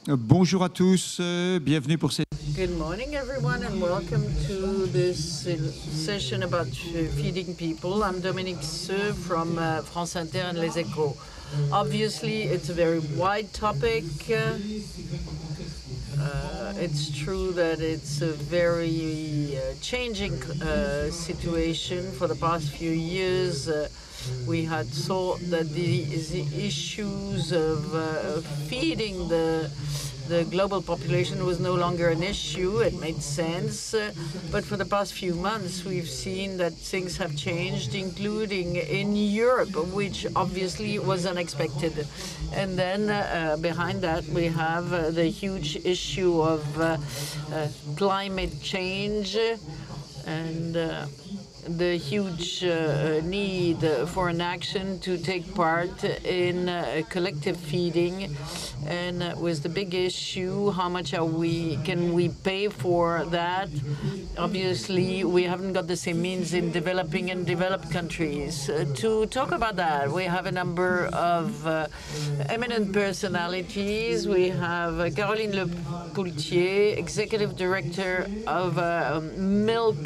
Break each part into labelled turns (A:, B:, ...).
A: Bonjour à tous, bienvenue pour cette...
B: Good morning, everyone, and welcome to this session about feeding people. I'm Dominique SEUX from France Inter and Les Échos. Obviously, it's a very wide topic. It's true that it's a very changing situation. For the past few years, we had thought that the issues of feeding the global population was no longer an issue. It made sense. But for the past few months, we've seen that things have changed, including in Europe, which obviously was unexpected. And then behind that, we have the huge issue of climate change and the huge need for an action to take part in collective feeding, and with the big issue, how much can we pay for that? Obviously, we haven't got the same means in developing and developed countries. To talk about that, we have a number of eminent personalities. We have Caroline Poultier, Executive Director of Milk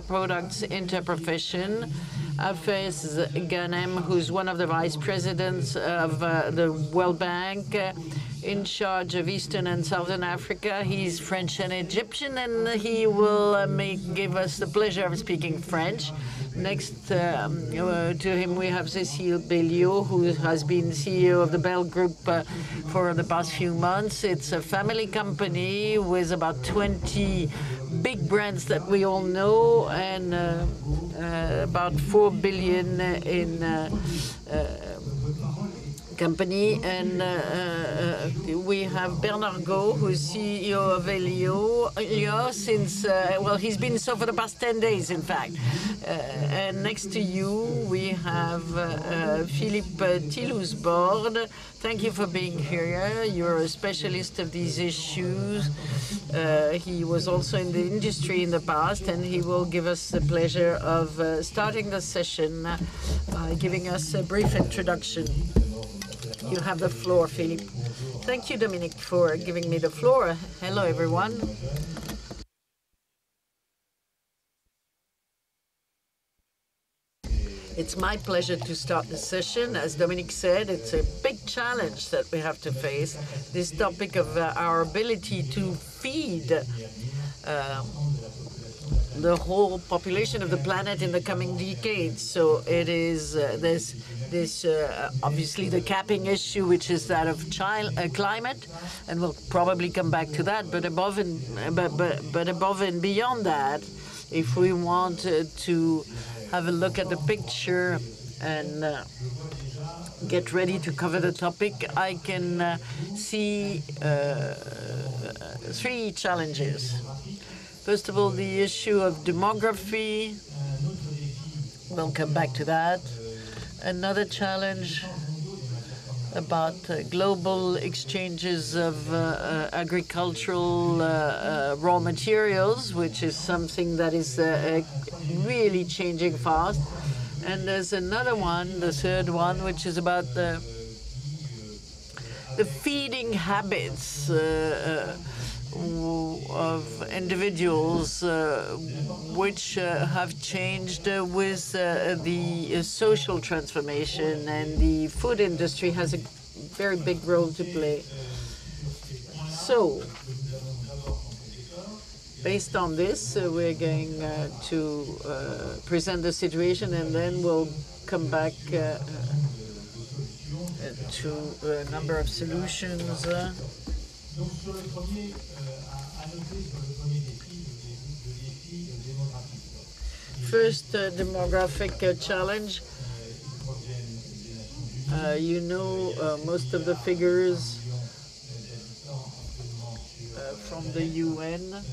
B: Products Interprofession, Hafez GHANEM, who's one of the vice presidents of the World Bank, in charge of Eastern and Southern Africa. He's French and Egyptian, and he will give us the pleasure of speaking French. Next to him, we have Cécile BÉLIOT, who has been CEO of the Bell Group for the past few months. It's a family company with about 20 big brands that we all know, and about 4 billion in company. And we have Bernard Gault, who's CEO of Elio since, well, he's been so for the past 10 days, in fact. And next to you, we have Philippe, TILLOUS BORDE. Thank you for being here. You're a specialist of these issues. He was also in the industry in the past, and he will give us the pleasure of starting the session by giving us a brief introduction. You have the floor, Philippe. Thank you, Dominique, for giving me the floor. Hello, everyone. It's my pleasure to start the session. As Dominique said, it's a big challenge that we have to face, this topic of our ability to feed the whole population of the planet in the coming decades. So it is this obviously the capping issue, which is that of climate, and we'll probably come back to that. But above and beyond that, if we want to have a look at the picture and get ready to cover the topic, I can see three challenges. First of all, the issue of demography. We'll come back to that. Another challenge about global exchanges of agricultural raw materials, which is something that is really changing fast. And there's another one, the third one, which is about the feeding habits of individuals, which have changed with the social transformation, and the food industry has a very big role to play. So, based on this, we're going to present the situation, and then we'll come back to a number of solutions. First, demographic challenge. You know most of the figures from the UN.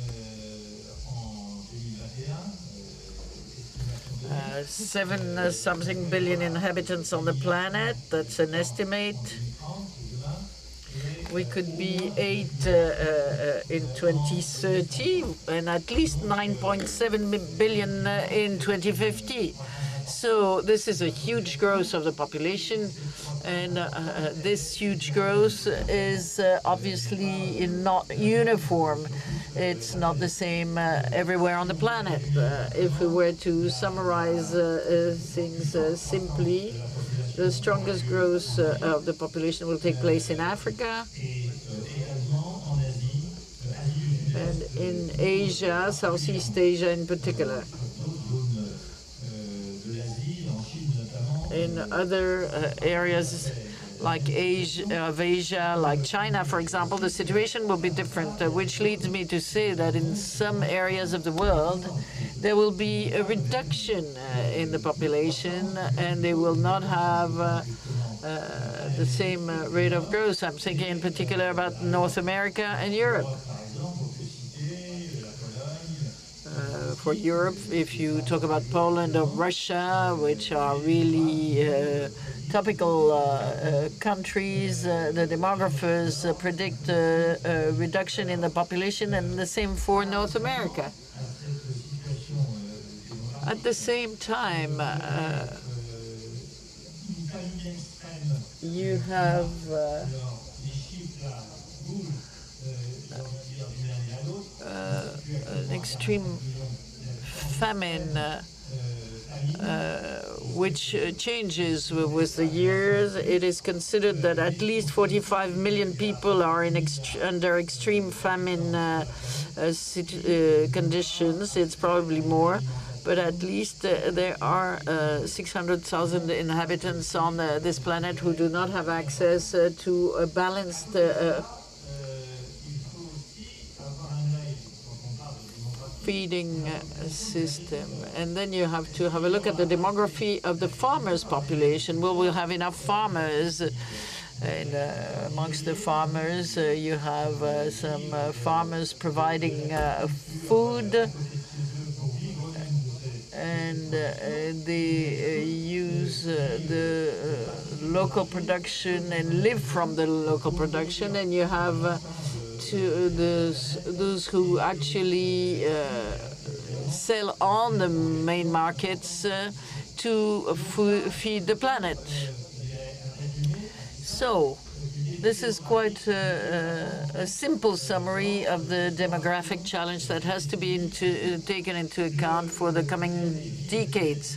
B: 7-something billion inhabitants on the planet. That's an estimate. We could be 8 in 2030 and at least 9.7 billion in 2050. So this is a huge growth of the population, and this huge growth is obviously not uniform. It's not the same everywhere on the planet. If we were to summarize things simply, the strongest growth of the population will take place in Africa and in Asia, Southeast Asia in particular. In other areas like Asia, like China, for example, the situation will be different, which leads me to say that in some areas of the world, there will be a reduction in the population, and they will not have the same rate of growth. I'm thinking in particular about North America and Europe. For Europe, if you talk about Poland or Russia, which are really topical countries, the demographers predict a reduction in the population, and the same for North America. At the same time, you have an extreme famine which changes with the years. It is considered that at least 45 million people are in under extreme famine conditions. It's probably more, but at least there are 600,000 inhabitants on this planet who do not have access to a balanced feeding system. And then you have to have a look at the demography of the farmers' population. Will we have enough farmers? And amongst the farmers, you have some farmers providing food, and they use the local production and live from the local production. And you have those who actually sell on the main markets to feed the planet. So this is quite a simple summary of the demographic challenge that has to be taken into account for the coming decades.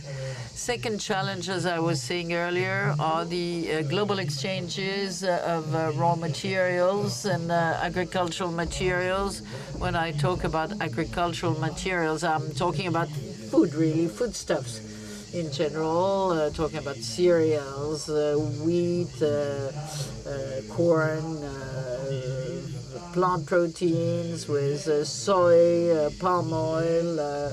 B: Second challenge, as I was saying earlier, are the global exchanges of raw materials and agricultural materials. When I talk about agricultural materials, I'm talking about food, really, foodstuffs in general, talking about cereals, wheat, corn, plant proteins with soy, palm oil,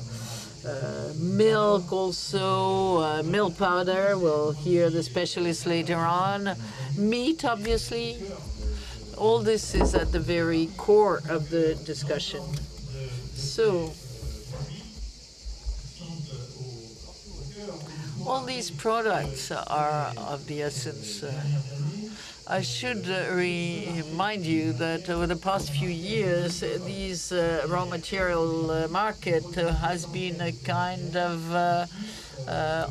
B: milk also, milk powder. We'll hear the specialists later on. Meat, obviously. All this is at the very core of the discussion. So, all these products are of the essence. I should remind you that over the past few years, these raw material market has been a kind of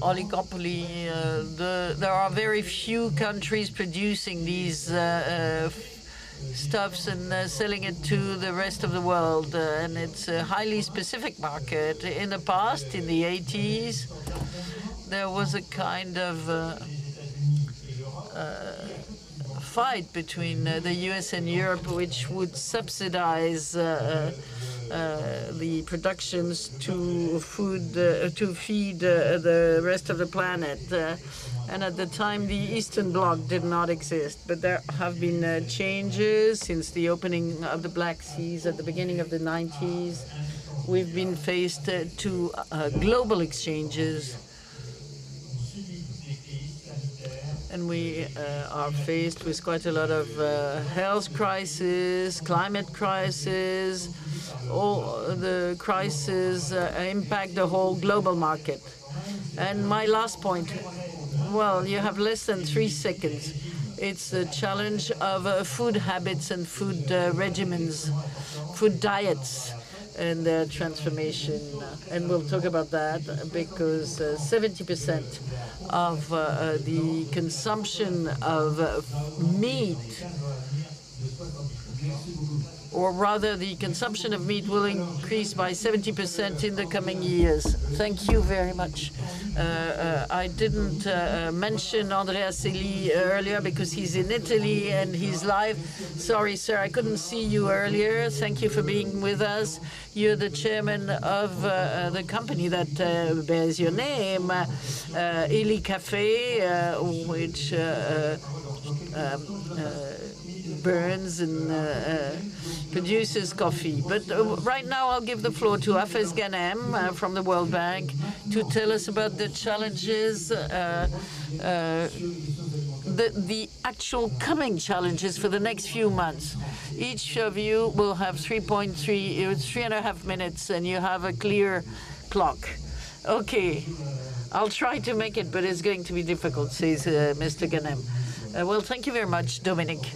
B: oligopoly. There are very few countries producing these stuffs and selling it to the rest of the world, and it's a highly specific market. In the past, in the 80s, there was a kind of fight between the US and Europe, which would subsidize the productions to feed the rest of the planet. And at the time, the Eastern Bloc did not exist. But there have been changes since the opening of the Black Seas at the beginning of the 90s. We've been faced to global exchanges. And we are faced with quite a lot of health crisis, climate crisis. All the crises impact the whole global market. And my last point, well, you have less than 3 seconds. It's the challenge of food habits and food regimens, food diets. and their transformation. And we'll talk about that because 70% of the consumption of meat, or rather the consumption of meat, will increase by 70% in the coming years. Thank you very much. I didn't mention Andrea ILLY earlier because he's in Italy and he's live. Sorry, sir, I couldn't see you earlier. Thank you for being with us. You're the chairman of the company that bears your name, ILLY Cafe, which burns and produces coffee. But right now I'll give the floor to Hafez GHANEM from the World Bank to tell us about the challenges, the actual coming challenges for the next few months. Each of you will have 3.5 minutes, and you have a clear clock. Okay, I'll try to make it, but it's going to be difficult, says Mr. GHANEM. Well, thank you very much, Dominique.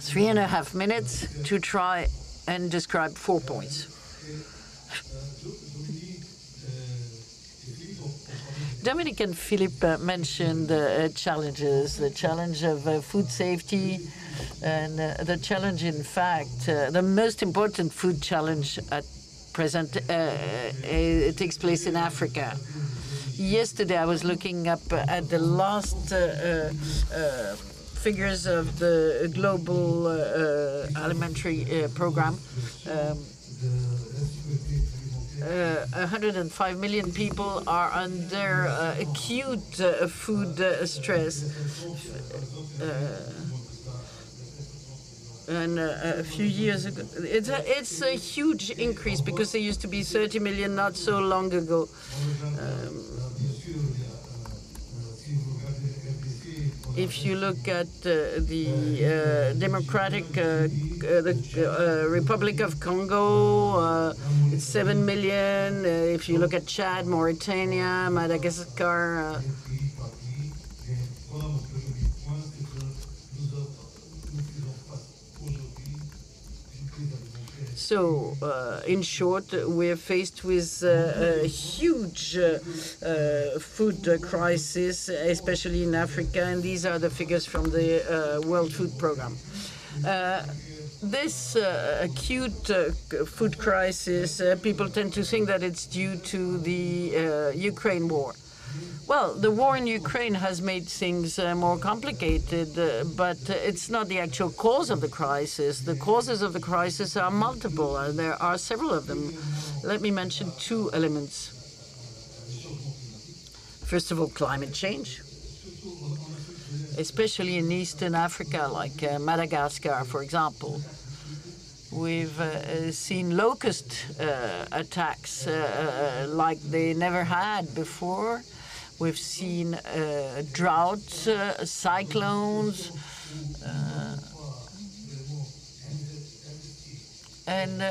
B: 3.5 minutes to try and describe 4 points. Dominique and Philippe mentioned challenges, the challenge of food safety, and the challenge, in fact, the most important food challenge at present it takes place in Africa. Yesterday, I was looking up at the last figures of the global alimentary program. 105 million people are under acute food stress. And a few years ago, it's a huge increase because there used to be 30 million not so long ago. If you look at the Republic of Congo, it's 7 million. If you look at Chad, Mauritania, Madagascar. So, in short, we're faced with a huge food crisis, especially in Africa, and these are the figures from the World Food Programme. This acute food crisis, people tend to think that it's due to the Ukraine war. Well, the war in Ukraine has made things more complicated, but it's not the actual cause of the crisis. The causes of the crisis are multiple, and there are several of them. Let me mention 2 elements. First of all, climate change, especially in Eastern Africa, like Madagascar, for example. We've seen locust attacks like they never had before. We've seen droughts, cyclones, and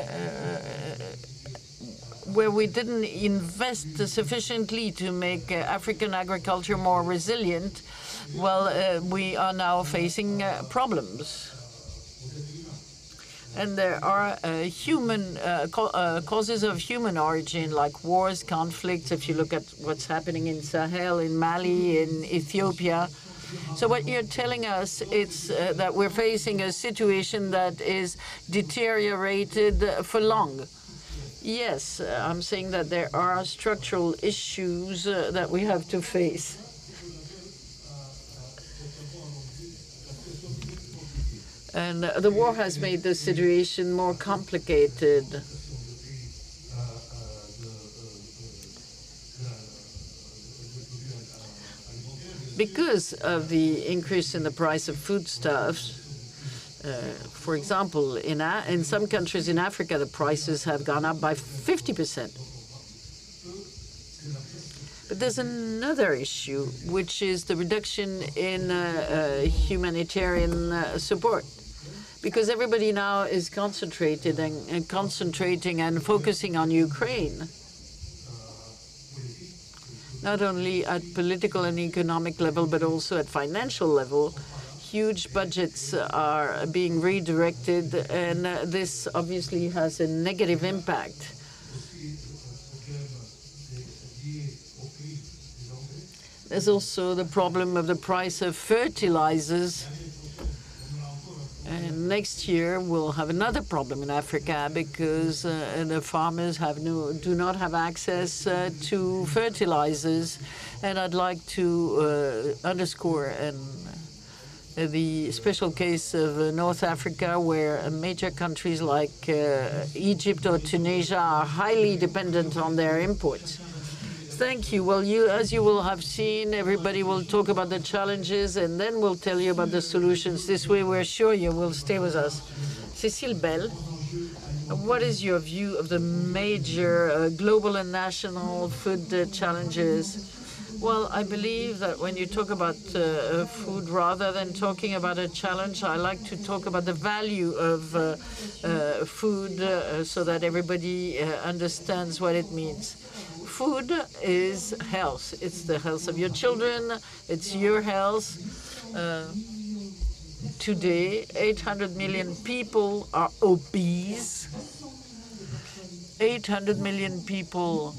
B: where we didn't invest sufficiently to make African agriculture more resilient, well, we are now facing problems. And there are human causes of human origin, like wars, conflicts. If you look at what's happening in Sahel, in Mali, in Ethiopia. So what you're telling us is that we're facing a situation that is deteriorated for long. Yes, I'm saying that there are structural issues that we have to face. And the war has made the situation more complicated. Because of the increase in the price of foodstuffs, for example, in some countries in Africa, the prices have gone up by 50%. But there's another issue, which is the reduction in humanitarian support. Because everybody now is concentrated and concentrating and focusing on Ukraine, not only at political and economic level, but also at financial level. huge budgets are being redirected, and this obviously has a negative impact. There's also the problem of the price of fertilizers. And next year we'll have another problem in Africa because the farmers do not have access to fertilizers. And I'd like to underscore the special case of North Africa, where major countries like Egypt or Tunisia are highly dependent on their imports. Thank you. Well, as you will have seen, everybody will talk about the challenges and then we'll tell you about the solutions. This way, we're sure you will stay with us. Cécile BÉLIOT, what is your view of the major global and national food challenges? Well, I believe that when you talk about food, rather than talking about a challenge, I like to talk about the value of food so that everybody understands what it means. Food is health. It's the health of your children. It's your health. Today, 800 million people are obese. 800 million people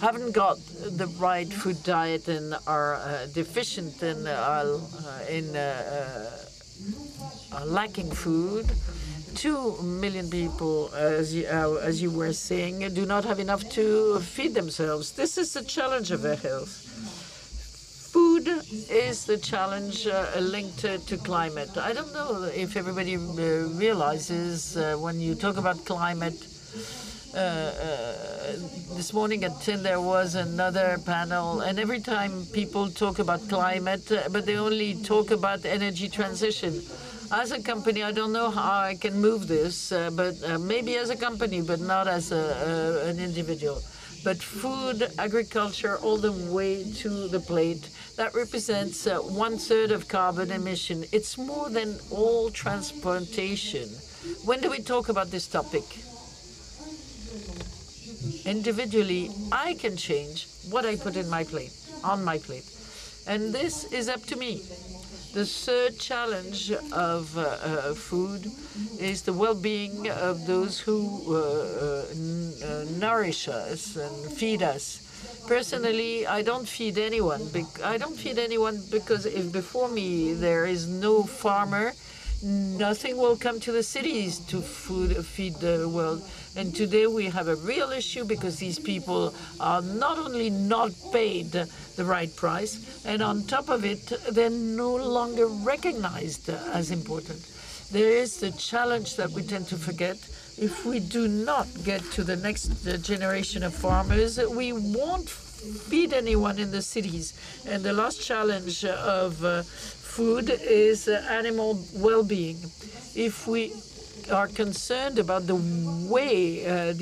B: haven't got the right food diet and are deficient and are lacking food. 2 million people, as you were saying, do not have enough to feed themselves. This is the challenge of their health. Food is the challenge linked to climate. I don't know if everybody realizes when you talk about climate. This morning at 10 there was another panel, and every time people talk about climate, but they only talk about energy transition. As a company, I don't know how I can move this, but maybe as a company, but not as an individual. But food, agriculture, all the way to the plate, that represents 1/3 of carbon emission. It's more than all transportation. When do we talk about this topic? Individually, I can change what I put in my plate, on my plate. And this is up to me. The third challenge of food is the well-being of those who nourish us and feed us. Personally, I don't feed anyone. I don't feed anyone because if before me there is no farmer, nothing will come to the cities to feed the world. And today we have a real issue because these people are not only not paid the right price, and on top of it, they're no longer recognized as important. There is the challenge that we tend to forget. If we do not get to the next generation of farmers, we won't feed anyone in the cities. And the last challenge of food is animal well-being. If we are concerned about the way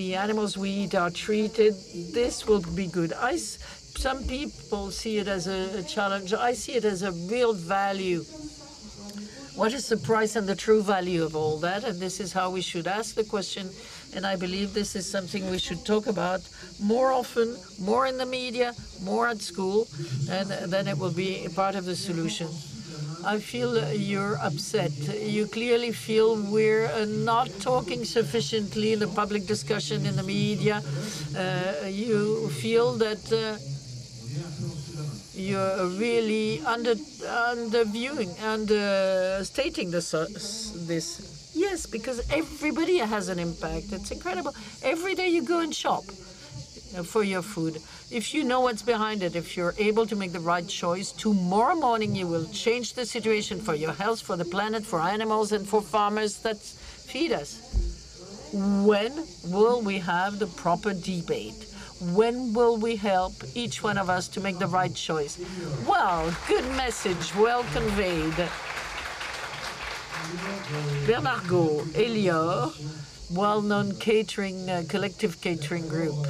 B: the animals we eat are treated, this will be good. Some people see it as a challenge. I see it as a real value. What is the price and the true value of all that? And this is how we should ask the question. And I believe this is something we should talk about more often, more in the media, more at school, and then it will be part of the solution. I feel you're upset. You clearly feel we're not talking sufficiently in the public discussion in the media. You feel that you're really understating this. Yes, because everybody has an impact. It's incredible. Every day you go and shop for your food. If you know what's behind it, if you're able to make the right choice, tomorrow morning you will change the situation for your health, for the planet, for animals, and for farmers that feed us. When will we have the proper debate? When will we help each one of us to make the right choice? Well, good message, well conveyed. Bernard Elior, well-known collective catering group.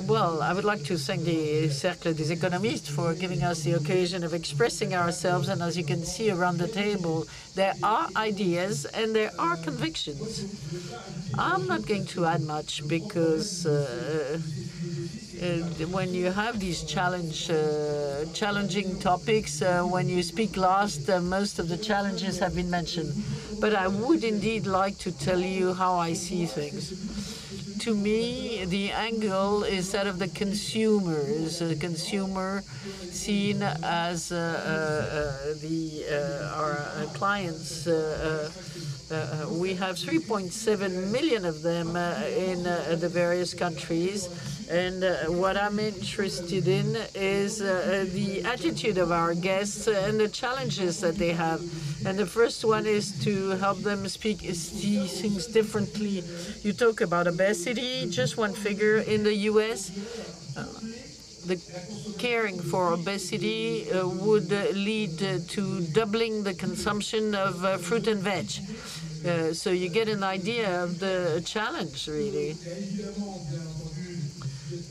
B: Well, I would like to thank the Cercle des Économistes for giving us the occasion of expressing ourselves. And as you can see around the table, there are ideas and there are convictions. I'm not going to add much because when you have these challenging topics, when you speak last, most of the challenges have been mentioned. But I would indeed like to tell you how I see things. To me, the angle is that of the consumer, is a consumer seen as our clients. We have 3.7 million of them in the various countries. And what I'm interested in is the attitude of our guests and the challenges that they have. And the first one is to help them see things differently. You talk about obesity, just one figure in the US. The caring for obesity would lead to doubling the consumption of fruit and veg. So you get an idea of the challenge, really.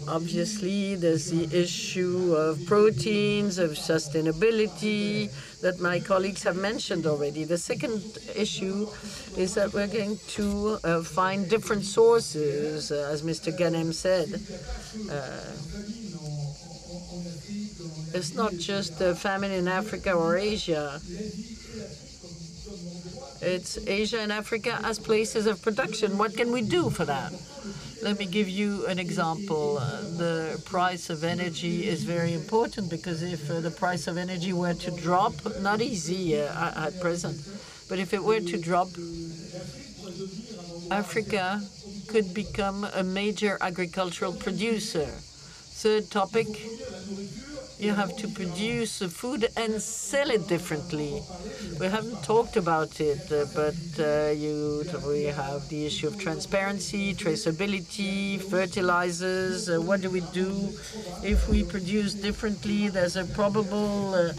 B: Obviously, there's the issue of proteins, of sustainability that my colleagues have mentioned already. The second issue is that we're going to find different sources, as Mr. GHANEM said. It's not just a famine in Africa or Asia. It's Asia and Africa as places of production. What can we do for that? Let me give you an example. The price of energy is very important because if the price of energy were to drop, not easy at present, but if it were to drop, Africa could become a major agricultural producer. Third topic, you have to produce the food and sell it differently. We haven't talked about it, but we have the issue of transparency, traceability, fertilizers. What do we do if we produce differently? There's a probable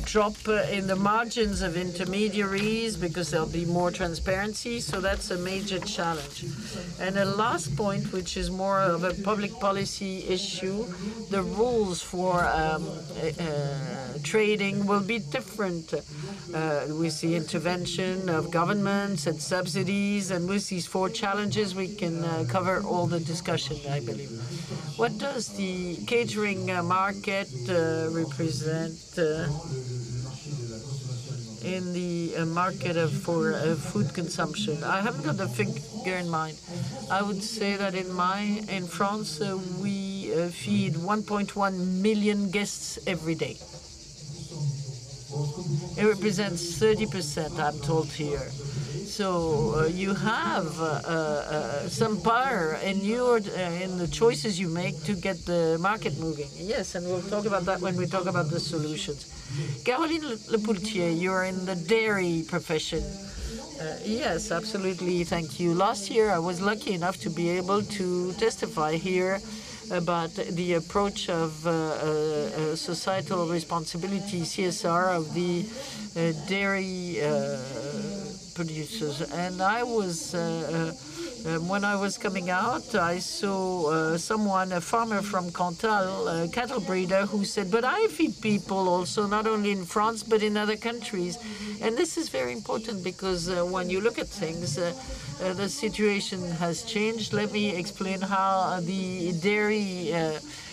B: drop in the margins of intermediaries because there'll be more transparency. So that's a major challenge. And a last point, which is more of a public policy issue, the rules for trading will be different with the intervention of governments and subsidies, and with these four challenges we can cover all the discussion, I believe. What does the catering market represent in the market for food consumption? I haven't got the figure in mind. I would say that in France we feed 1.1 million guests every day. It represents 30%, I'm told here. So you have some power in the choices you make to get the market moving. Yes, and we'll talk about that when we talk about the solutions. Caroline Lepoultier, you're in the dairy profession. Yes, absolutely. Thank you. Last year, I was lucky enough to be able to testify here about the approach of societal responsibility, CSR, of the dairy producers. And I was, when I was coming out, I saw someone, a farmer from Cantal, a cattle breeder, who said, but I feed people also, not only in France, but in other countries. And this is very important because when you look at things, the situation has changed. Let me explain how the dairy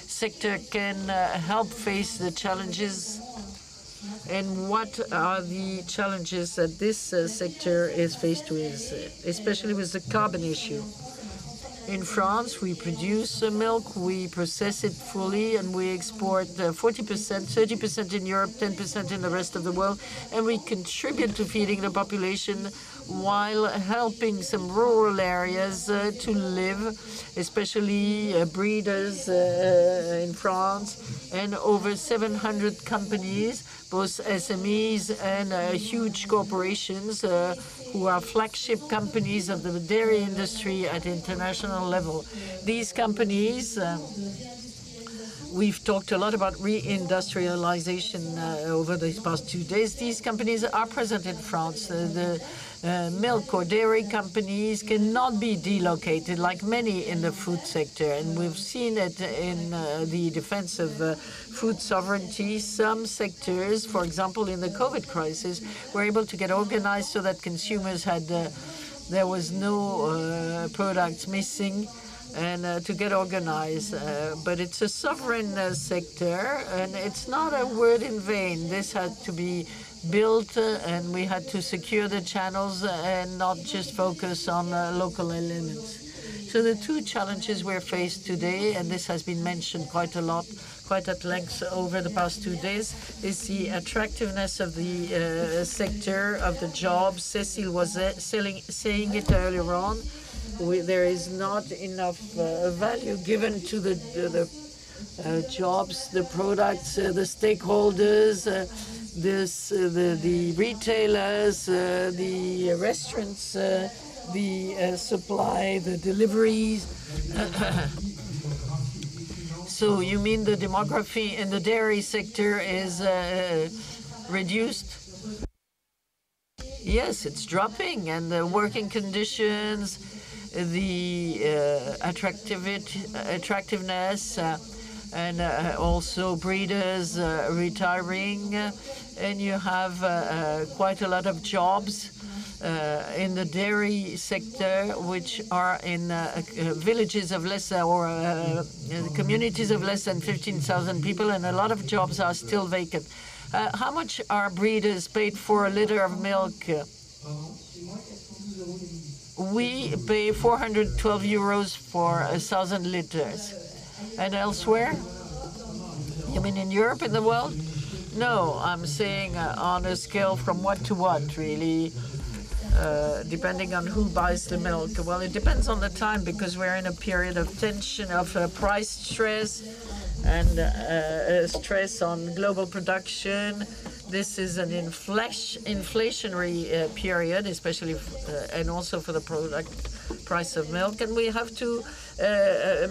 B: sector can help face the challenges and what are the challenges that this sector is faced with, especially with the carbon issue. In France, we produce milk, we process it fully, and we export 40%, 30% in Europe, 10% in the rest of the world, and we contribute to feeding the population while helping some rural areas to live, especially breeders in France, and over 700 companies, both SMEs and huge corporations who are flagship companies of the dairy industry at international level. These companies, we've talked a lot about reindustrialization over these past 2 days. These companies are present in France. The milk or dairy companies cannot be delocated like many in the food sector. And we've seen it in the defense of food sovereignty. Some sectors, for example, in the COVID crisis, were able to get organized so that consumers had, there was no products missing. and to get organized. But it's a sovereign sector, and it's not a word in vain. This had to be built, and we had to secure the channels and not just focus on local elements. So the two challenges we're faced today, and this has been mentioned quite a lot, quite at length over the past 2 days, is the attractiveness of the sector, of the jobs. Cécile was saying it earlier on. There is not enough value given to the jobs, the products, the stakeholders, the retailers, the restaurants, the supply, the deliveries. So you mean the demography in the dairy sector is reduced? Yes, it's dropping, and the working conditions, the attractiveness, and also breeders retiring, and you have quite a lot of jobs in the dairy sector, which are in villages of less or communities of less than 15,000 people, and a lot of jobs are still vacant. How much are breeders paid for a liter of milk? We pay 412 euros for 1,000 liters. And elsewhere? You mean in Europe, in the world? No, I'm saying on a scale from what to what, really, depending on who buys the milk. Well, it depends on the time, because we're in a period of tension, of price stress, and stress on global production. This is an inflationary period, especially and also for the price of milk, and we have to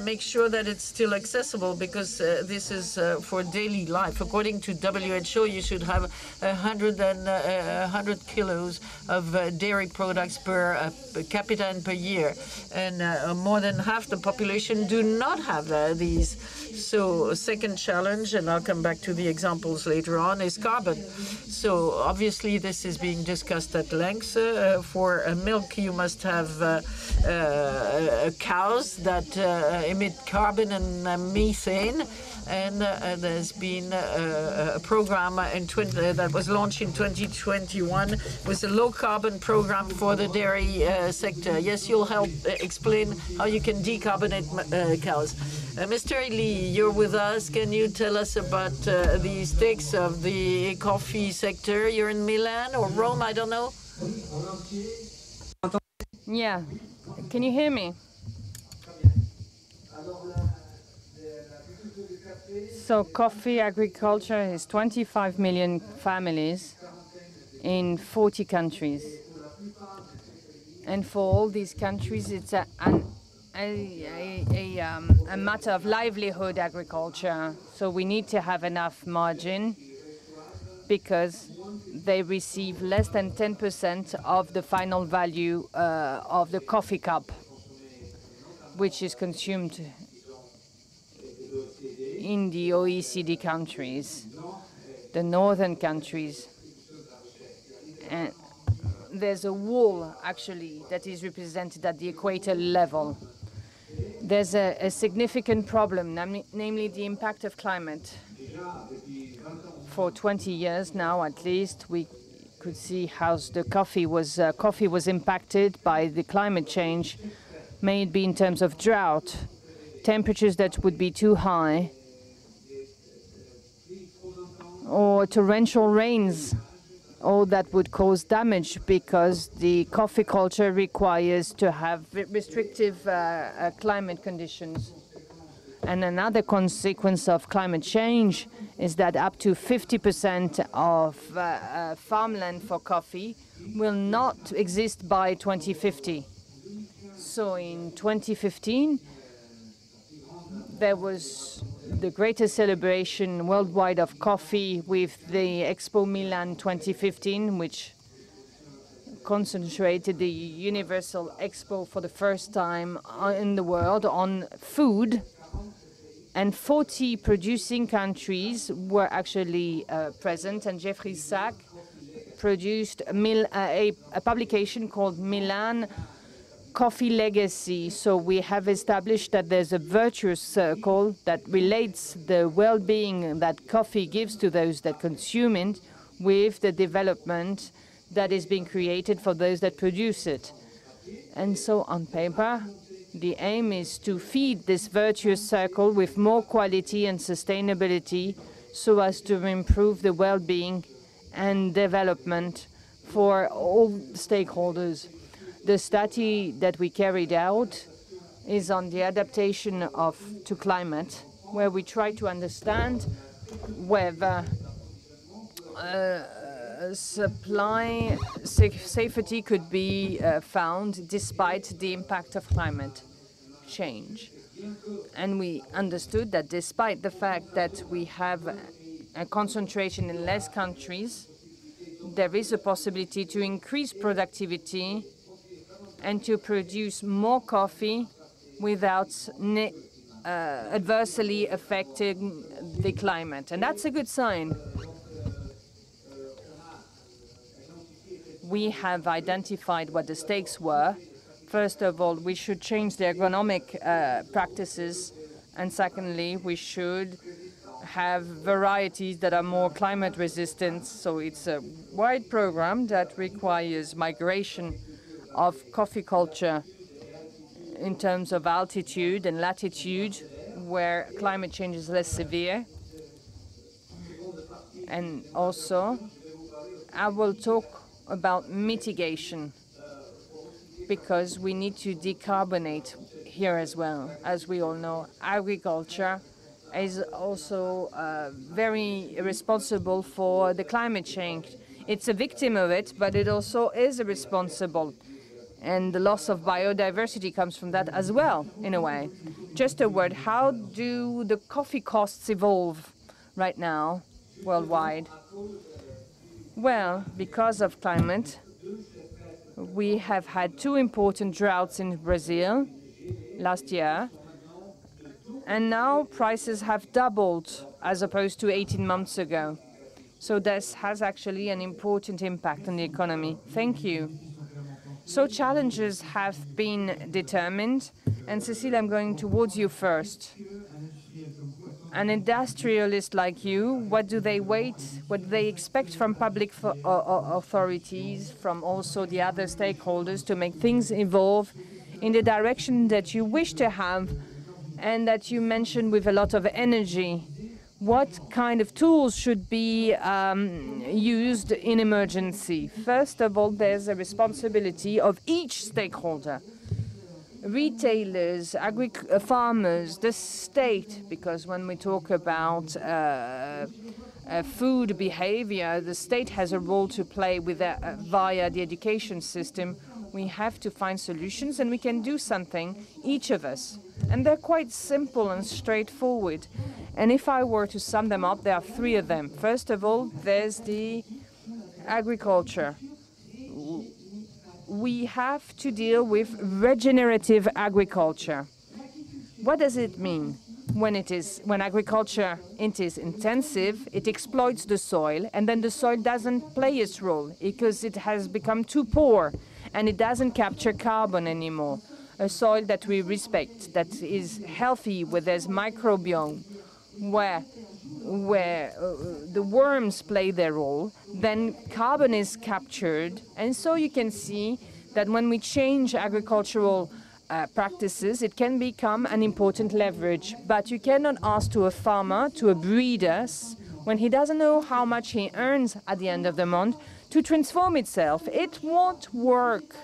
B: make sure that it's still accessible, because this is for daily life. According to WHO, you should have 100 kilos of dairy products per capita and per year, and more than half the population do not have these. So a second challenge, and I'll come back to the examples later on, is carbon. So obviously this is being discussed at length. For milk, you must have cows that emit carbon and methane. And there's been a program that was launched in 2021 with a low-carbon program for the dairy sector. Yes, you'll help explain how you can decarbonate cows. Mr. ILLY, you're with us. Can you tell us about the stakes of the coffee sector? You're in Milan or Rome, I don't know.
C: Yeah. Can you hear me? So coffee agriculture is 25 million families in 40 countries. And for all these countries, it's a matter of livelihood agriculture. So we need to have enough margin, because they receive less than 10% of the final value of the coffee cup, which is consumed in the OECD countries, the northern countries. And there's a wall, actually, that is represented at the equator level. There's a significant problem, namely the impact of climate. For 20 years now, at least, we could see how the coffee was impacted by the climate change, may it be in terms of drought, temperatures that would be too high, or torrential rains, all that would cause damage, because the coffee culture requires to have restrictive climate conditions. And another consequence of climate change is that up to 50% of farmland for coffee will not exist by 2050. So in 2015, there was the greatest celebration worldwide of coffee with the Expo Milan 2015, which concentrated the Universal Expo for the first time in the world on food. And 40 producing countries were actually present, and Jeffrey Sachs produced a publication called Milan coffee legacy. So we have established that there's a virtuous circle that relates the well-being that coffee gives to those that consume it with the development that is being created for those that produce it. And so on paper, the aim is to feed this virtuous circle with more quality and sustainability so as to improve the well-being and development for all stakeholders. The study that we carried out is on the adaptation to climate, where we try to understand whether supply safety could be found despite the impact of climate change. And we understood that despite the fact that we have a concentration in less countries, there is a possibility to increase productivity and to produce more coffee without adversely affecting the climate. And that's a good sign. We have identified what the stakes were. First of all, we should change the agronomic practices. And secondly, we should have varieties that are more climate resistant. So it's a wide program that requires migration of coffee culture in terms of altitude and latitude, where climate change is less severe. And also, I will talk about mitigation, because we need to decarbonate here as well. As we all know, agriculture is also very responsible for the climate change. It's a victim of it, but it also is responsible. And the loss of biodiversity comes from that as well, in a way. Just a word, how do the coffee costs evolve right now worldwide? Well, because of climate, we have had 2 important droughts in Brazil last year, and now prices have doubled as opposed to 18 months ago. So this has actually an important impact on the economy. Thank you. So challenges have been determined, and Cécile, I'm going towards you first. An industrialist like you, what do they expect from public authorities, from also the other stakeholders, to make things evolve in the direction that you wish to have and that you mentioned with a lot of energy? What kind of tools should be used in emergency? First of all, there's a responsibility of each stakeholder. Retailers, farmers, the state, because when we talk about food behavior, the state has a role to play with via the education system. We have to find solutions, and we can do something, each of us. And they're quite simple and straightforward. And if I were to sum them up, there are 3 of them. First of all, there's the agriculture. We have to deal with regenerative agriculture. What does it mean? When agriculture is intensive, it exploits the soil, and then the soil doesn't play its role because it has become too poor and it doesn't capture carbon anymore. A soil that we respect, that is healthy, where there's microbiome, where the worms play their role, then carbon is captured. And so you can see that when we change agricultural practices, it can become an important leverage. But you cannot ask to a farmer, to a breeder, when he doesn't know how much he earns at the end of the month, to transform itself. It won't work.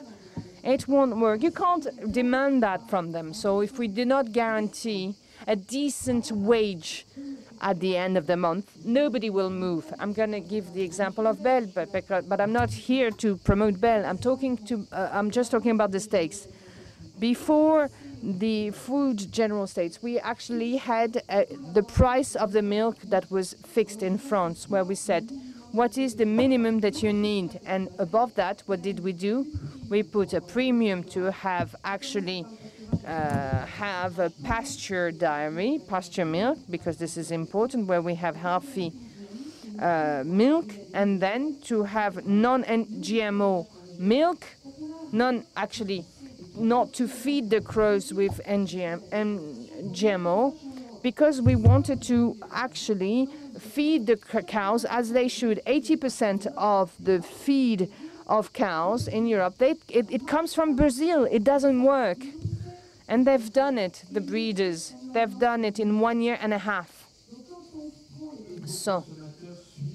C: It won't work. You can't demand that from them. So if we do not guarantee a decent wage at the end of the month, nobody will move. I'm going to give the example of Bell, but I'm not here to promote Bell. I'm just talking about the stakes. Before the food general states, we actually had the price of the milk that was fixed in France, where we said, what is the minimum that you need? And above that, what did we do? We put a premium to have actually have a pasture dairy, pasture milk, because this is important, where we have healthy milk, and then to have non-GMO milk, not to feed the crows with GMO, because we wanted to actually feed the cows as they should. 80% of the feed of cows in Europe, it comes from Brazil. It doesn't work. And they've done it, the breeders. They've done it in 1.5 years.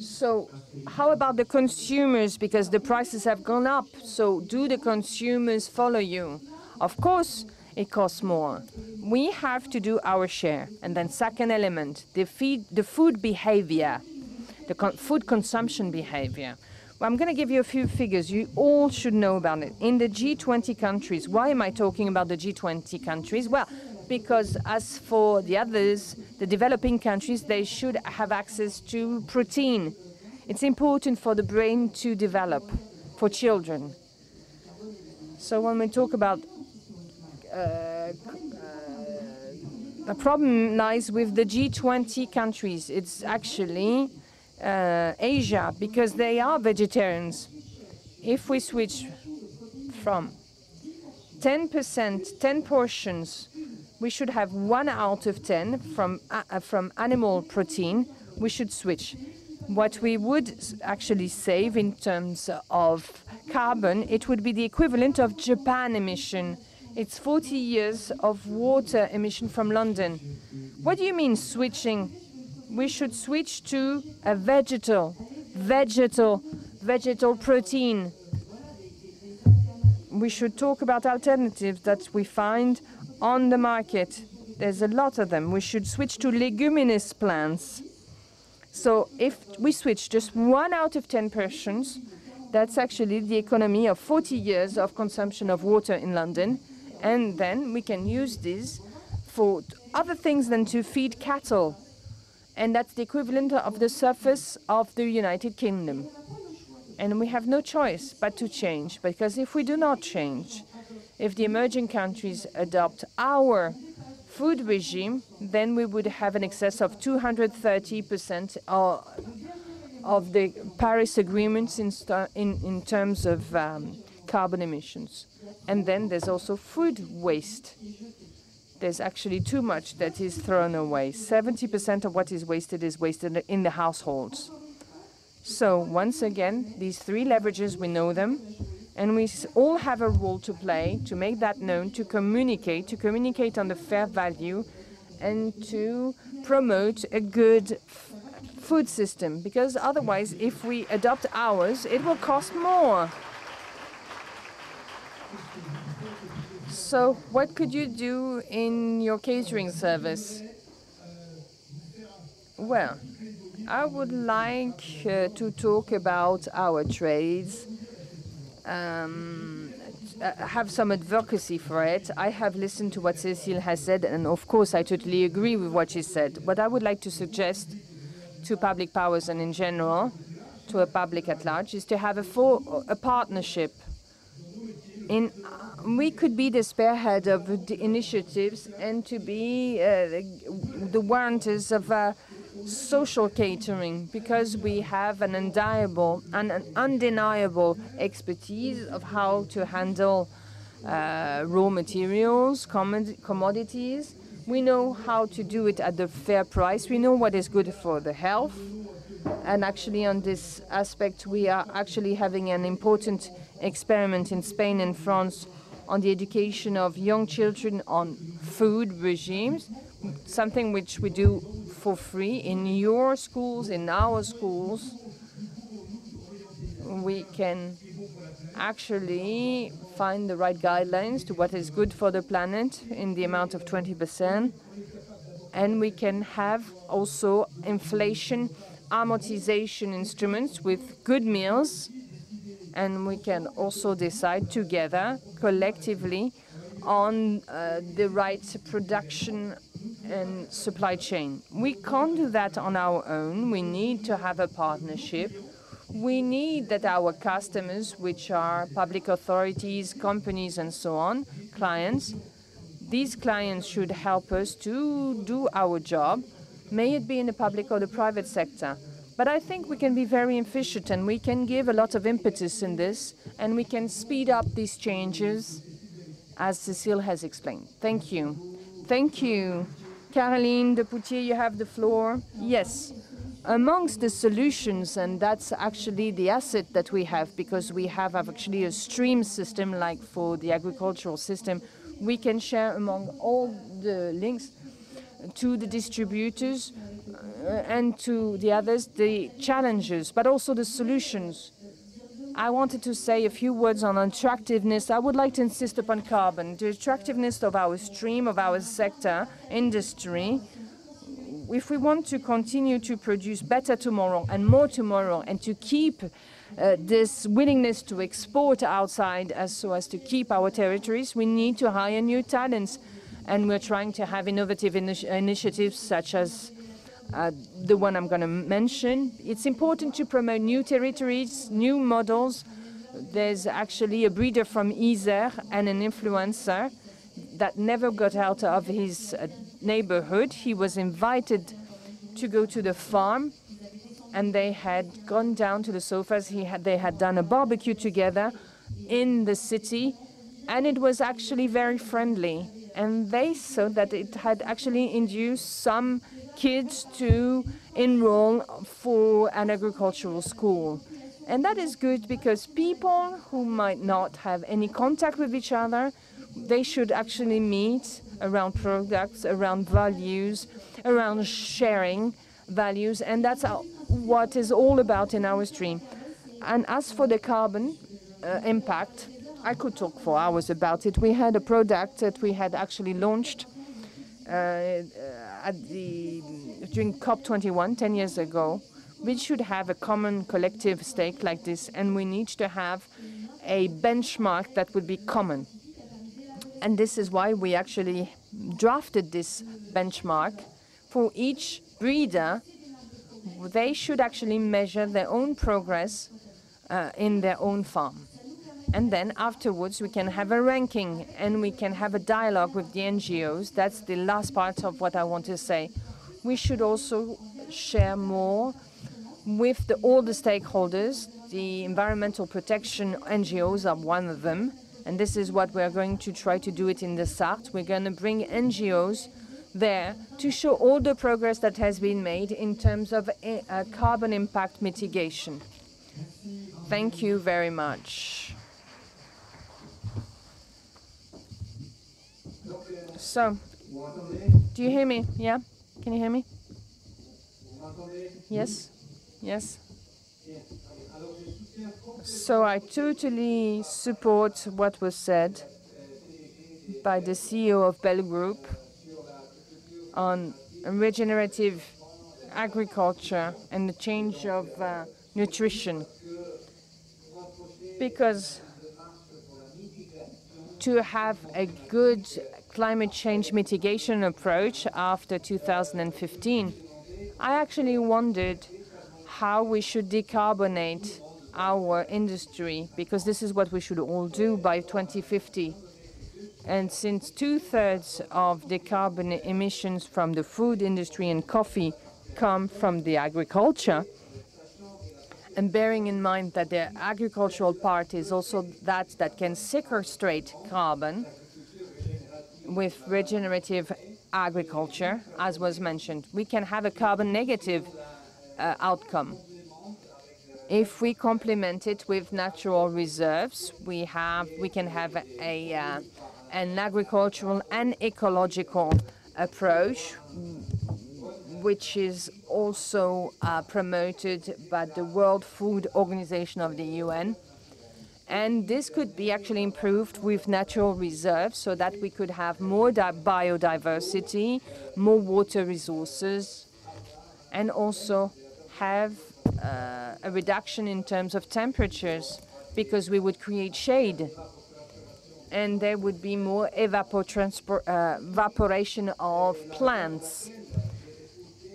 C: So how about the consumers? Because the prices have gone up. So do the consumers follow you? Of course, it costs more. We have to do our share. And then second element, the food behavior, the food consumption behavior. Well, I'm going to give you a few figures. You all should know about it. In the G20 countries, why am I talking about the G20 countries? Well, because as for the others, the developing countries, they should have access to protein. It's important for the brain to develop, for children. So when we talk about the problem lies with the G20 countries. It's actually Asia, because they are vegetarians. If we switch from 10%, 10 portions, we should have 1 out of 10 from animal protein. We should switch. What we would actually save in terms of carbon, it would be the equivalent of Japan emission. It's 40 years of water emission from London. What do you mean switching? We should switch to a vegetal protein. We should talk about alternatives that we find on the market. There's a lot of them. We should switch to leguminous plants. So if we switch just 1 out of 10 persons, that's actually the economy of 40 years of consumption of water in London. And then we can use this for other things than to feed cattle. And that's the equivalent of the surface of the United Kingdom. And we have no choice but to change, because if we do not change, if the emerging countries adopt our food regime, then we would have an excess of 230% of the Paris agreements in terms of carbon emissions. And then there's also food waste. There's actually too much that is thrown away. 70% of what is wasted in the households. So once again, these 3 leverages, we know them, and we all have a role to play to make that known, to communicate on the fair value, and to promote a good food system. Because otherwise, if we adopt ours, it will cost more. So what could you do in your catering service? Well, I would like to talk about our trades, have some advocacy for it. I have listened to what Cécile has said, and of course I totally agree with what she said. What I would like to suggest to public powers and in general, to a public at large, is to have a partnership. We could be the spearhead of the initiatives and to be the warranters of social catering, because we have an undeniable expertise of how to handle raw materials, commodities. We know how to do it at the fair price. We know what is good for the health. And actually on this aspect, we are actually having an important experiment in Spain and France on the education of young children on food regimes, something which we do for free in your schools, in our schools. We can actually find the right guidelines to what is good for the planet in the amount of 20%. And we can have also inflation amortization instruments with good meals. And we can also decide together, collectively, on the right production and supply chain. We can't do that on our own. We need to have a partnership. We need that our customers, which are public authorities, companies, and so on, clients, these clients should help us to do our job, may it be in the public or the private sector. But I think we can be very efficient, and we can give a lot of impetus in this, and we can speed up these changes as Cécile has explained. Thank you. Thank you. Caroline de Poultier, you have the floor. Yes. Amongst the solutions, and that's actually the asset that we have, because we have actually a stream system like for the agricultural system, we can share among all the links to the distributors and to the others the challenges, but also the solutions. I wanted to say a few words on attractiveness. I would like to insist upon carbon, the attractiveness of our stream, of our sector, industry. If we want to continue to produce better tomorrow and more tomorrow, and to keep this willingness to export outside so as to keep our territories, we need to hire new talents. And we're trying to have innovative initiatives such as the one I'm going to mention. It's important to promote new territories, new models. There's actually a breeder from Isère and an influencer that never got out of his neighborhood. He was invited to go to the farm, and they had gone down to the sofas. They had done a barbecue together in the city, and it was actually very friendly. And they saw that it had actually induced some kids to enroll for an agricultural school. And that is good, because people who might not have any contact with each other, they should actually meet around products, around values, around sharing values, and that's what is all about in our stream. And as for the carbon impact, I could talk for hours about it. We had a product that we had actually launched during COP21 10 years ago. We should have a common collective stake like this, and we need to have a benchmark that would be common. And this is why we actually drafted this benchmark. For each breeder, they should actually measure their own progress in their own farm. And then afterwards, we can have a ranking, and we can have a dialogue with the NGOs. That's the last part of what I want to say. We should also share more with all the stakeholders. The environmental protection NGOs are one of them. And this is what we're going to try to do it in the Sarthe. We're going to bring NGOs there to show all the progress that has been made in terms of carbon impact mitigation. Thank you very much. So, do you hear me? Yeah? Can you hear me? Yes? Yes? So I totally support what was said by the CEO of Bell Group on regenerative agriculture and the change of nutrition. Because to have a good climate change mitigation approach after 2015, I actually wondered how we should decarbonate our industry, because this is what we should all do by 2050. And since 2/3 of the carbon emissions from the food industry and coffee come from the agriculture, and bearing in mind that the agricultural part is also that can sequestrate carbon with regenerative agriculture, as was mentioned, we can have a carbon negative outcome. If we complement it with natural reserves, we can have an agricultural and ecological approach, which is also promoted by the World Food Organization of the UN. And this could be actually improved with natural reserves so that we could have more biodiversity, more water resources, and also have a reduction in terms of temperatures, because we would create shade and there would be more evaporation of plants.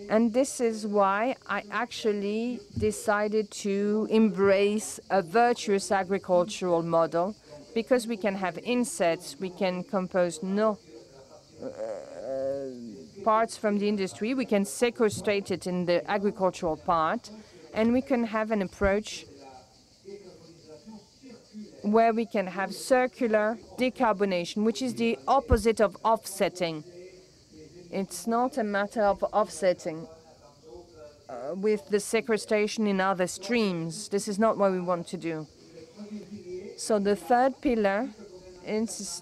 C: And this is why I actually decided to embrace a virtuous agricultural model, because we can have insets, we can compose parts from the industry, we can sequestrate it in the agricultural part, and we can have an approach where we can have circular decarbonation, which is the opposite of offsetting. It's not a matter of offsetting with the sequestration in other streams. This is not what we want to do. So the third pillar is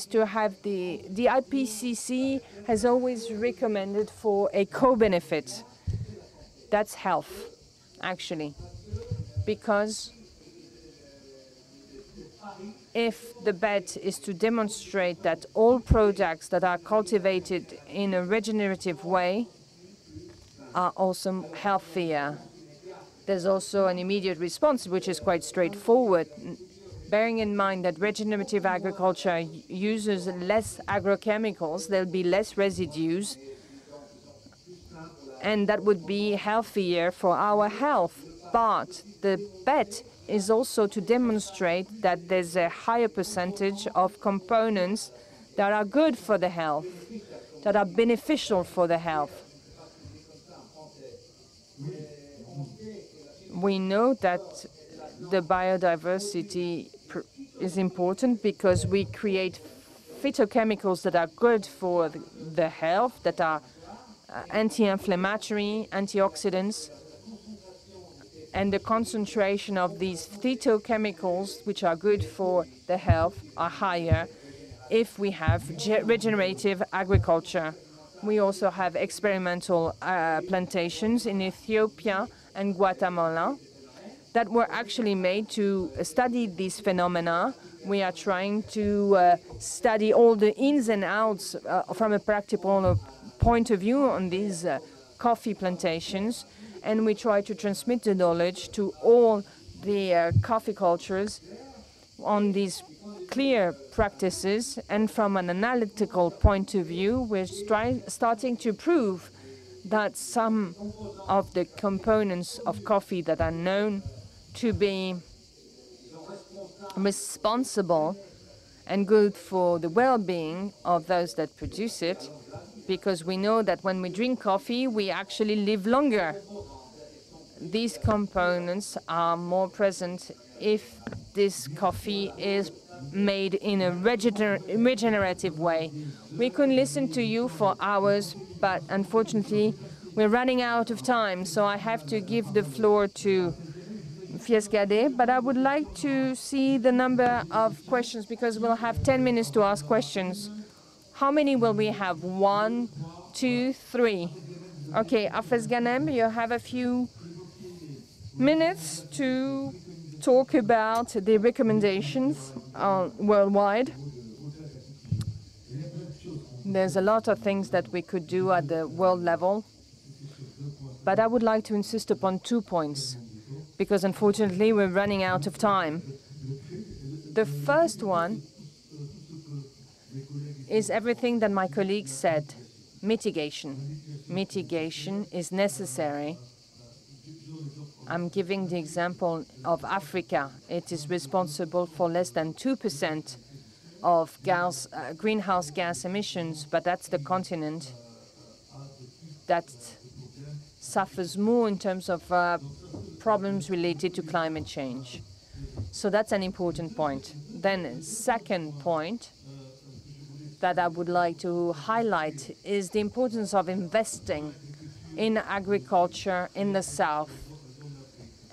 C: to have the IPCC has always recommended for a co-benefit. That's health, actually, because if the bet is to demonstrate that all products that are cultivated in a regenerative way are also healthier. There's also an immediate response, which is quite straightforward. Bearing in mind that regenerative agriculture uses less agrochemicals, there'll be less residues, and that would be healthier for our health. But the bet is also to demonstrate that there's a higher percentage of components that are good for the health, that are beneficial for the health. We know that the biodiversity is important because we create phytochemicals that are good for the health, that are anti-inflammatory, antioxidants, and the concentration of these phytochemicals, which are good for the health, are higher if we have regenerative agriculture. We also have experimental plantations in Ethiopia and Guatemala that were actually made to study these phenomena. We are trying to study all the ins and outs from a practical point of view on these coffee plantations, and we try to transmit the knowledge to all the coffee cultures on these clear practices. And from an analytical point of view, we're starting to prove that some of the components of coffee that are known to be responsible and good for the well-being of those that produce it, because we know that when we drink coffee, we actually live longer. These components are more present if this coffee is made in a regenerative way. We could listen to you for hours, but unfortunately, we're running out of time, so I have to give the floor to Hafez GHANEM, but I would like to see the number of questions because we'll have 10 minutes to ask questions. How many will we have? 1, 2, 3. Okay, Hafez GHANEM, you have a few minutes to talk about the recommendations worldwide. There's a lot of things that we could do at the world level, but I would like to insist upon 2 points, because unfortunately we're running out of time. The first one is everything that my colleagues said. Mitigation. Mitigation is necessary. I'm giving the example of Africa. It is responsible for less than 2% of greenhouse gas emissions, but that's the continent that suffers more in terms of problems related to climate change. So that's an important point. Then second point that I would like to highlight is the importance of investing in agriculture in the South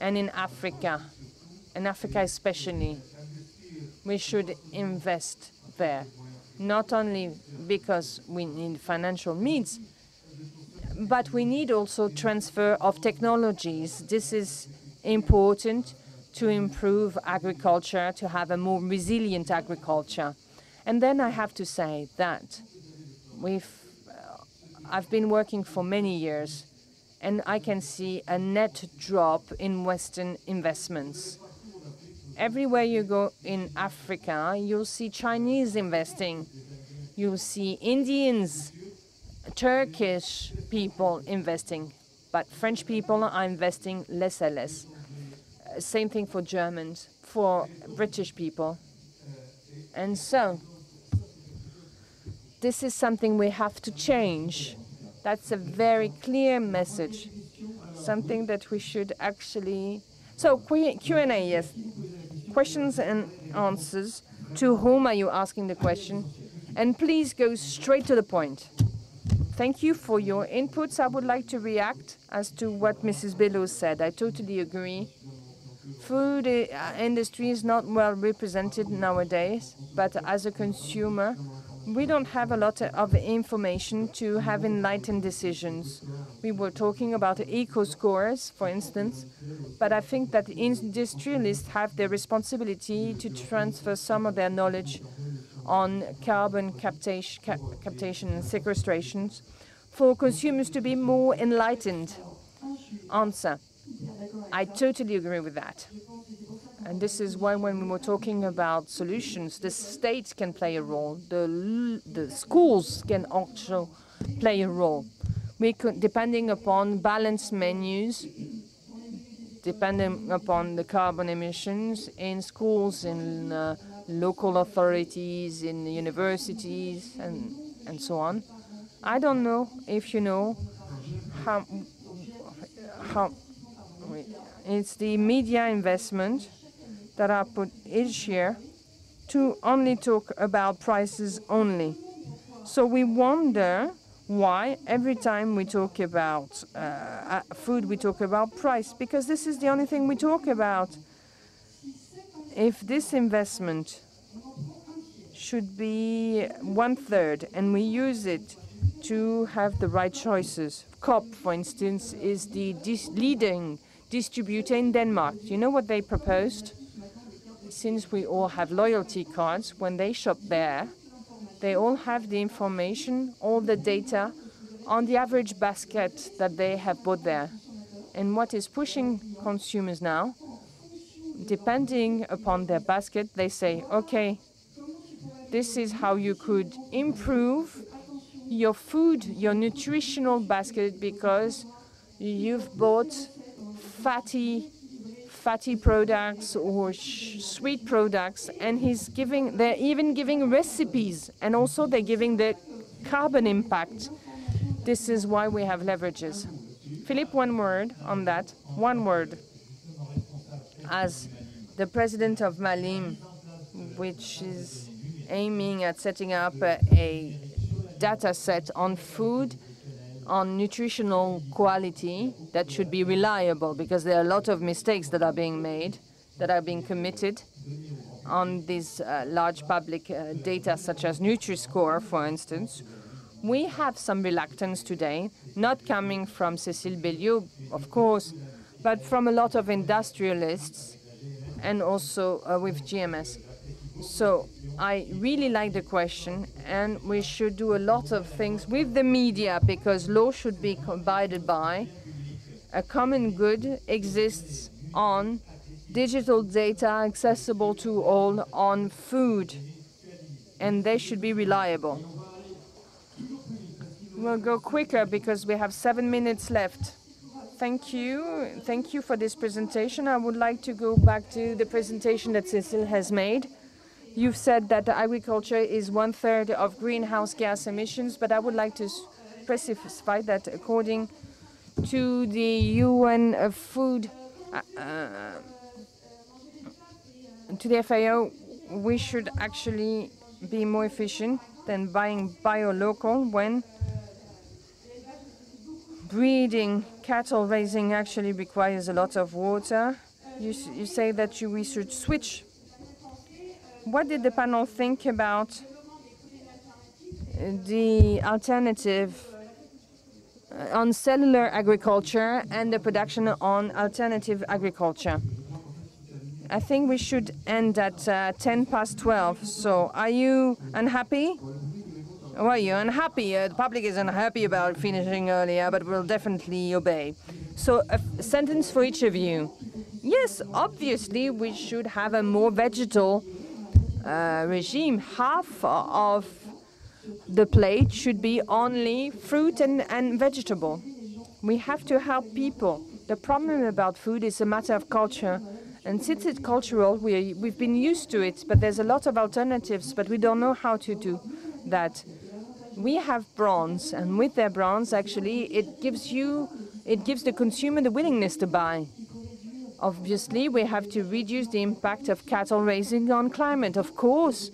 C: and in Africa especially. We should invest there, not only because we need financial needs, but we need also transfer of technologies. This is important to improve agriculture, to have a more resilient agriculture. And then I have to say that I've been working for many years, and I can see a net drop in Western investments. Everywhere you go in Africa, you'll see Chinese investing. You'll see Indians, Turkish people investing, but French people are investing less and less. Same thing for Germans, for British people. And so this is something we have to change. That's a very clear message, something that we should actually... So Q&A, yes. questions and answers. To whom are you asking the question? And please go straight to the point. Thank you for your inputs. I would like to react as to what Mrs. BÉLIOT said. I totally agree. Food industry is not well represented nowadays, but as a consumer, we don't have a lot of information to have enlightened decisions. We were talking about eco scores, for instance, but I think that industrialists have the responsibility to transfer some of their knowledge on carbon captation and sequestrations for consumers to be more enlightened. Answer. I totally agree with that. And this is why when we were talking about solutions, the state can play a role, the schools can also play a role. We could, depending upon balanced menus, depending upon the carbon emissions in schools, in local authorities, in universities, and so on. I don't know if you know how it's the media investment that are put each year to only talk about prices only. So we wonder why every time we talk about food, we talk about price, because this is the only thing we talk about. If this investment should be 1/3 and we use it to have the right choices. Coop, for instance, is the leading distributor in Denmark. Do you know what they proposed? Since we all have loyalty cards, when they shop there, they all have the information, all the data on the average basket that they have bought there. And what is pushing consumers now, depending upon their basket, they say, okay, this is how you could improve your food, your nutritional basket, because you've bought fatty products or sweet products, and they're even giving recipes, and also they're giving the carbon impact. This is why we have leverages. Philippe, one word on that. One word. As the president of Malim, which is aiming at setting up a data set on food, on nutritional quality that should be reliable, because there are a lot of mistakes that are being made, that are being committed on these large public data such as Nutri-Score, for instance. We have some reluctance today, not coming from Cécile BÉLIOT, of course, but from a lot of industrialists and also with GMS. So I really like the question, and we should do a lot of things with the media, because law should be abided by. A common good exists on digital data accessible to all on food, and they should be reliable. We'll go quicker because we have 7 minutes left. Thank you. Thank you for this presentation. I would like to go back to the presentation that Cécile has made. You've said that agriculture is 1/3 of greenhouse gas emissions, but I would like to specify that according to the UN food, to the FAO, we should actually be more efficient than buying bio-local when breeding, cattle raising actually requires a lot of water. You say that we should switch. What did the panel think about the alternative on cellular agriculture and the production on alternative agriculture? I think we should end at 12:10. So are you unhappy? Well, you're unhappy. The public is unhappy about finishing earlier, but we'll definitely obey. So a sentence for each of you. Yes, obviously we should have a more vegetal regime. Half of the plate should be only fruit and vegetable. We have to help people. The problem about food is a matter of culture. And since it's cultural, we've been used to it, but there's a lot of alternatives, but we don't know how to do that. We have brands, and with their brands, actually, it gives the consumer the willingness to buy. Obviously, we have to reduce the impact of cattle raising on climate. Of course,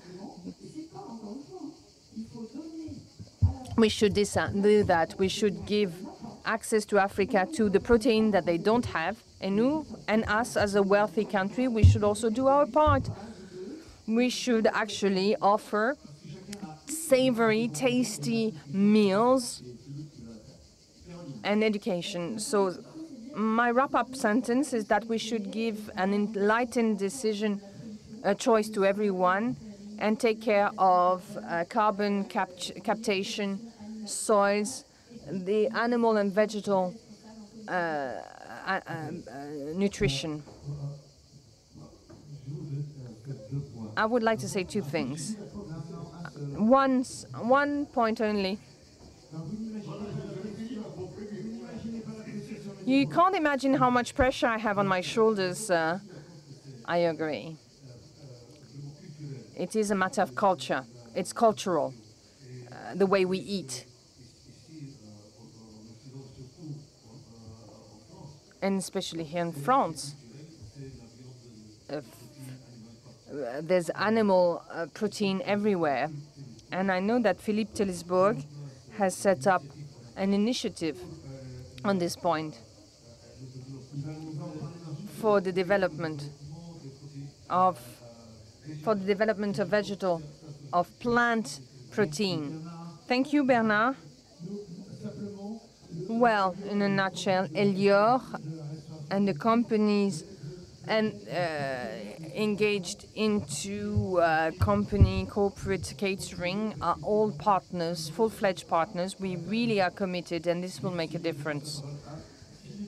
C: we should do that. We should give access to Africa to the protein that they don't have. And us, as a wealthy country, we should also do our part. We should actually offer savory, tasty meals and education. So my wrap-up sentence is that we should give an enlightened decision, a choice to everyone, and take care of carbon captation, soils, the animal and vegetal nutrition. I would like to say two things. One point only. You can't imagine how much pressure I have on my shoulders. I agree. It is a matter of culture. It's cultural, the way we eat. And especially here in France, there's animal protein everywhere. And I know that Philippe Tellisbourg has set up an initiative on this point for the development of vegetal, of plant protein. Thank you, Bernard. Well, in a nutshell, Elior and the companies engaged into corporate catering are all partners, full-fledged partners. We really are committed, and this will make a difference.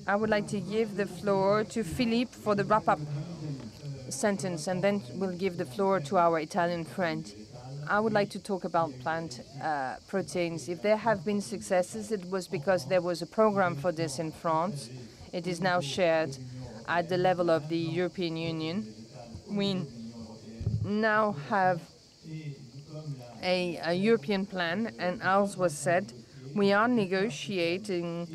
C: I would like to give the floor to Philippe for the wrap-up sentence, and then we'll give the floor to our Italian friend. I would like to talk about plant proteins. If there have been successes, it was because there was a program for this in France. It is now shared at the level of the European Union. We now have a European plan, and as was said, we are negotiating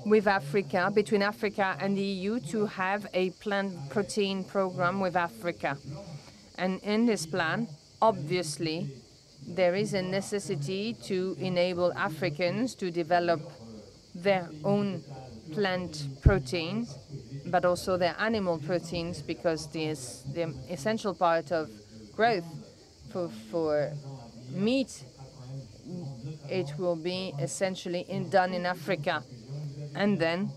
C: with Africa, between Africa and the EU, to have a plant protein program with Africa. And in this plan, obviously, there is a necessity to enable Africans to develop their own plant proteins, but also their animal proteins, because this the essential part of growth for meat, it will be essentially done in Africa. And then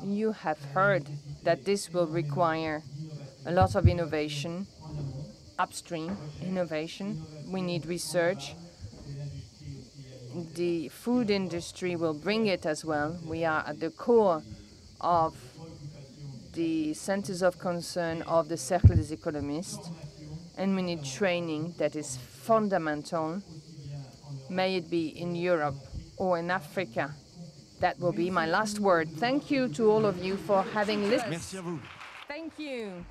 C: you have heard that this will require a lot of innovation, upstream innovation. We need research. The food industry will bring it as well. We are at the core of the centers of concern of the Cercle des Économistes, and we need training that is fundamental, may it be in Europe or in Africa. That will be my last word. Thank you to all of you for having listened.
A: Merci à vous.
C: Thank you.